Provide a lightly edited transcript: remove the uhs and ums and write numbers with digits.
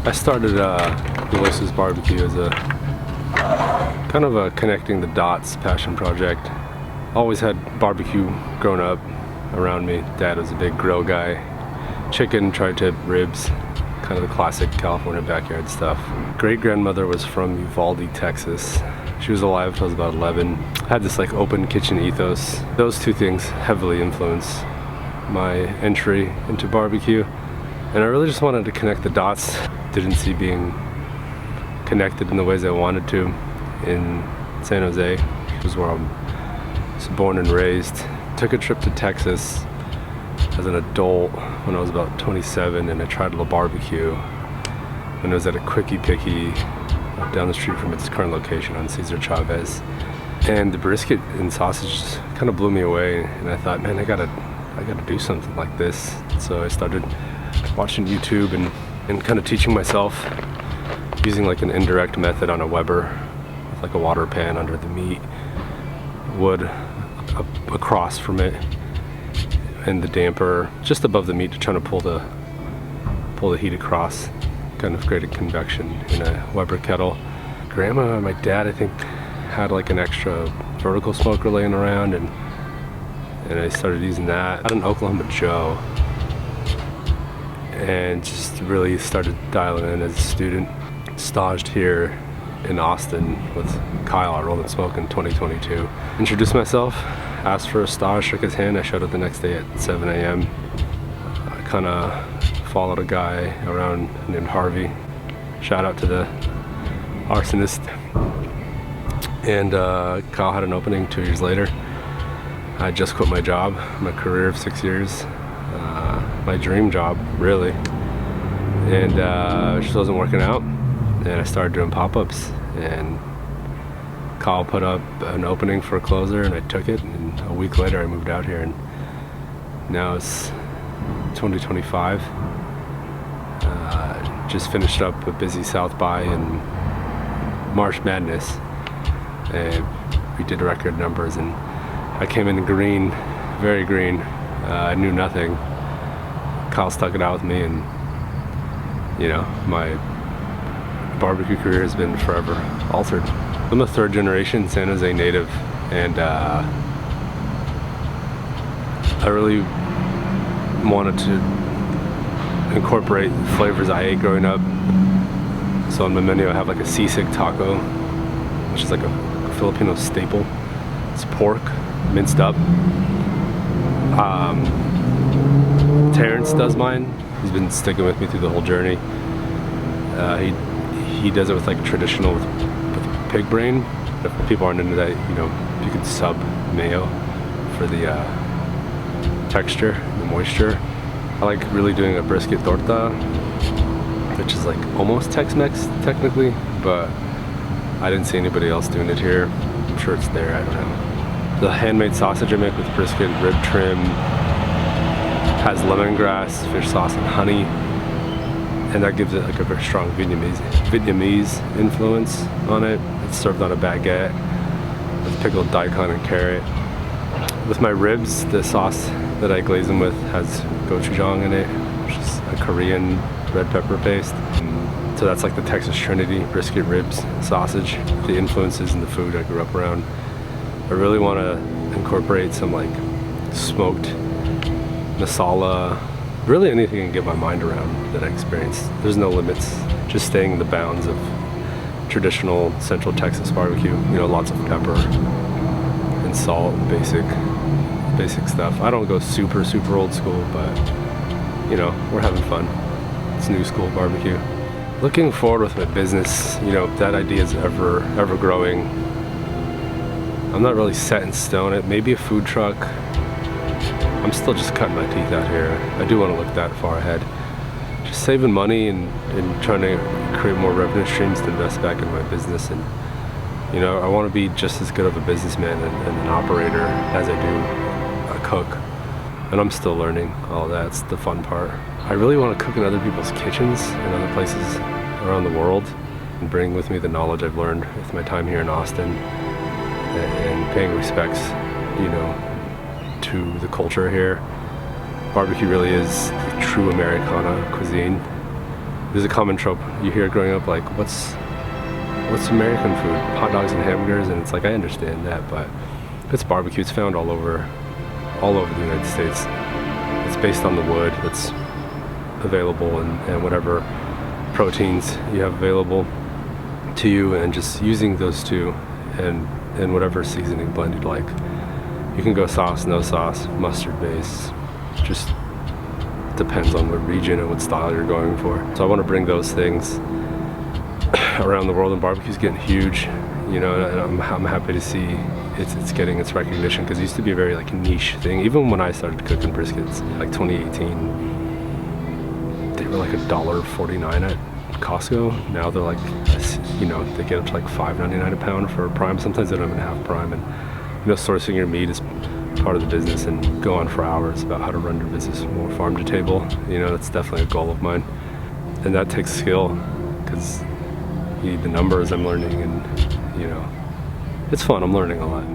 I started Eloisasbbq as a kind of a connecting the dots passion project. Always had barbecue growing up around me. Dad was a big grill guy. Chicken, tri-tip, ribs, kind of the classic California backyard stuff. Great-grandmother was from Uvalde, Texas. She was alive until I was about 11. Had this like open kitchen ethos. Those two things heavily influenced my entry into barbecue. And I really just wanted to connect the dots. Didn't see being connected in the ways I wanted to in San Jose, which is where I was born and raised. Took a trip to Texas as an adult when I was about 27, and I tried a little barbecue when I was at a Quickie Picky down the street from its current location on Cesar Chavez. And the brisket and sausage kind of blew me away, and I thought, man, I gotta do something like this. So I started watching YouTube and kind of teaching myself using like an indirect method on a Weber with like a water pan under the meat, wood across from it, and the damper just above the meat to try to pull the heat across, kind of create a convection in a Weber kettle. Grandma and my dad, I think, had like an extra vertical smoker laying around, and I started using that. I had an Oklahoma Joe and just really started dialing in as a student. Staged here in Austin with Kyle at Roll and Smoke in 2022. Introduced myself, asked for a stage, shook his hand. I showed up the next day at 7 a.m. I kind of followed a guy around named Harvey. Shout out to the arsonist. And Kyle had an opening 2 years later. I just quit my job, my career of 6 years, my dream job, really. And it just wasn't working out. And I started doing pop-ups, and Kyle put up an opening for a closer, and I took it, and a week later I moved out here, and now it's 2025. Just finished up a busy South by and March Madness, and we did record numbers, and I came in green, very green. I knew nothing. Kyle stuck it out with me, and you know, my barbecue career has been forever altered. I'm a third generation San Jose native, and I really wanted to incorporate flavors I ate growing up. So on my menu I have like a sisig taco, which is like a Filipino staple. It's pork, minced up. Terrence does mine. He's been sticking with me through the whole journey. He does it with like traditional with pig brain. If people aren't into that, you know, you could sub mayo for the texture, the moisture. I like really doing a brisket torta, which is like almost Tex-Mex technically, but I didn't see anybody else doing it here. I'm sure it's there, I don't know. The handmade sausage I make with brisket, rib trim, has lemongrass, fish sauce, and honey. And that gives it like a very strong Vietnamese influence on it. It's served on a baguette with pickled daikon and carrot. With my ribs, the sauce that I glaze them with has gochujang in it, which is a Korean red pepper paste. So that's like the Texas Trinity, brisket, ribs, sausage. The influences in the food I grew up around. I really want to incorporate some like smoked masala, really anything I can get my mind around that I experienced. There's no limits, just staying in the bounds of traditional Central Texas barbecue. You know, lots of pepper and salt, basic stuff. I don't go super old school, but you know, we're having fun. It's new school barbecue. Looking forward with my business, you know, that idea is ever growing. I'm not really set in stone. It may be a food truck. I'm still just cutting my teeth out here. I do want to look that far ahead. Just saving money and trying to create more revenue streams to invest back in my business. And you know, I want to be just as good of a businessman and an operator as I do a cook. And I'm still learning all that. It's the fun part. I really want to cook in other people's kitchens in other places around the world and bring with me the knowledge I've learned with my time here in Austin and paying respects, you know, to the culture here. Barbecue really is the true Americana cuisine. there's a common trope you hear growing up, like, what's American food? Hot dogs and hamburgers, and it's like, I understand that, but it's barbecue. It's found all over the United States. It's based on the wood that's available and whatever proteins you have available to you, and just using those two and whatever seasoning blend you'd like. You can go sauce, no sauce, mustard base, just depends on what region and what style you're going for. So I want to bring those things around the world, and barbecue's getting huge, you know, and I'm happy to see it's getting its recognition, because it used to be a very like niche thing. Even when I started cooking briskets, like 2018, they were like $1.49 at Costco. Now they're like, you know, they get up to like $5.99 a pound for a prime. Sometimes they don't even have prime. And you know, sourcing your meat is part of the business, and go on for hours about how to run your business more farm to table. You know, that's definitely a goal of mine, and that takes skill, because you need the numbers I'm learning, and you know, it's fun. I'm learning a lot.